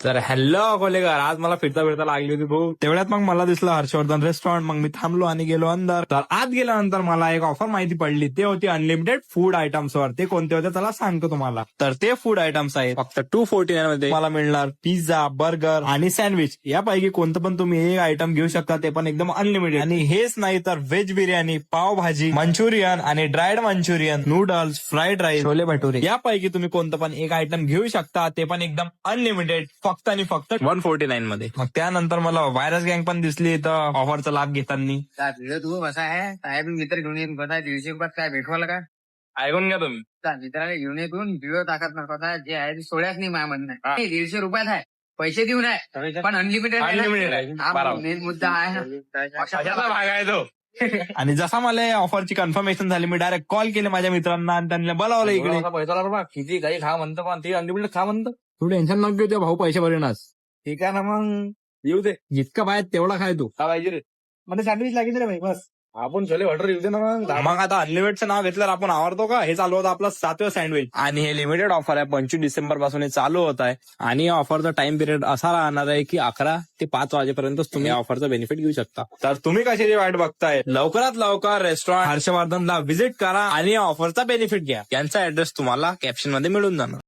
तर हॅलो अकोलेकर, आज मला फिरता फिरता लागली होती भूक. तेवढ्यात मग मला दिसलं हर्षवर्धन रेस्टॉरंट. मग मी थांबलो आणि गेलो अंदर. तर आत गेल्यानंतर मला एक ऑफर माहिती पडली. ते होती अनलिमिटेड फूड आयटम्स वर. ते कोणते होते चला सांगतो तुम्हाला. तर ते फूड आयटम्स आहेत फक्त 249 मध्ये मला मिळणार पिझ्झा, बर्गर आणि सँडविच. यापैकी कोणतं पण तुम्ही एक आयटम घेऊ शकता, ते पण एकदम अनलिमिटेड. आणि हेच नाही तर व्हेज बिर्याणी, पावभाजी, मंचुरियन आणि dried Manchurian, noodles, fried rice, chole bhature यापैकी तुम्ही कोणतं पण एक आयटम घेऊ शकता. ते पण एकदम अनलिमिटेड फक्त आणि फक्त 149 मध्ये. मग त्यानंतर मला व्हायरस गँग पण दिसली इथं ऑफरचा लाभ घेताना. व्हिडिओ तू कसा आहे साहेब मित्र घेऊन येऊन कसा 150 रुपयात काय भेटवाल का ऐकून घ्या तुम्ही. मित्राला घेऊन येऊन व्हिडिओ टाकत ना कसा जे आहे ते सोड्याच नाही माझ्या म्हणणं 150 रुपयात आहे पैसे देऊन आहे पण अनलिमिटेड Unlimited आहे. बरोबर. मेन मुद्दा आहे कशाचा भाग आहे तो? आणि जसा मला या ऑफरची कन्फर्मेशन झाली, मी डायरेक्ट कॉल केले माझ्या मित्रांना आणि त्यांना बोलावलं इकडे. पैसा बा किती काही खा म्हणतं पण ते अनलिमिटेड खा म्हणतं. तू टेन्शन नको घेऊ, भाऊ पैसे भरेनास. ठीक आहे ना मग येऊ दे. जितका पाहिजे तेवढा खाय तू. का पाहिजे रे म्हणजे सँडविच लागेल रे भाई बस. आपण छोले भटुरे येऊ दे ना मग. मग आता अनलिमिटेडचं नाव घेतल्यावर आपण आवडतो का? हे चालू होतं आपलं 7वें सँडविच. आणि हे लिमिटेड ऑफर आहे, 25 डिसेंबर पासून हे चालू होत आहे. आणि या ऑफरचा टाइम पिरियड असा राहणार आहे की 11 ते 5 वाजेपर्यंतच तुम्ही या ऑफरचा बेनिफिट घेऊ शकता. तर तुम्ही कशाची वाट बघताय? लवकरात लवकर रेस्टॉरंट हर्षवर्धनला व्हिजिट करा आणि या ऑफरचा बेनिफिट घ्या. यांचा ऍड्रेस तुम्हाला कॅप्शन मध्ये मिळून जाणार.